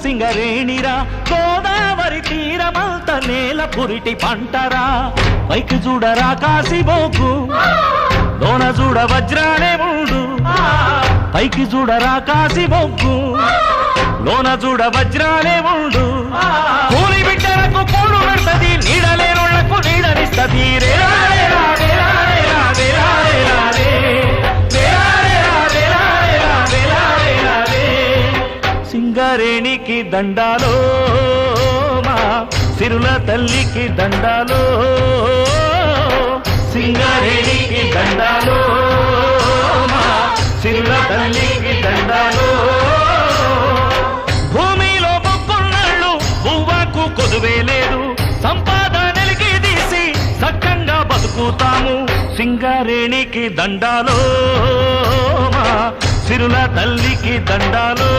సింగరేణిరా గోదావరి తీరమంత నేల పురిటి పంటరా పైకి చూడరా కాసిబోకు లోన చూడ వజ్రాలే మూడు పైకి చూడరా కాసిబోకు లోన చూడ వజ్రాలే మూడు కూలి బిడ్డలకు కూడు పెడతది నీడలేనుళ్లకు నీడనిస్తది సింగరేణికి దండాలో మా సిరుల తల్లికి దండాలో సింగరేణికి దండాలో మా సిరుల తల్లికి దండాలో భూమిలో మొక్కున్నాళ్ళు పువ్వకు కొదువే లేదు సంపాదనలకి తీసి సక్కంగా బతుకుతాము సింగరేణికి దండాలో మా సిరుల తల్లికి దండాలో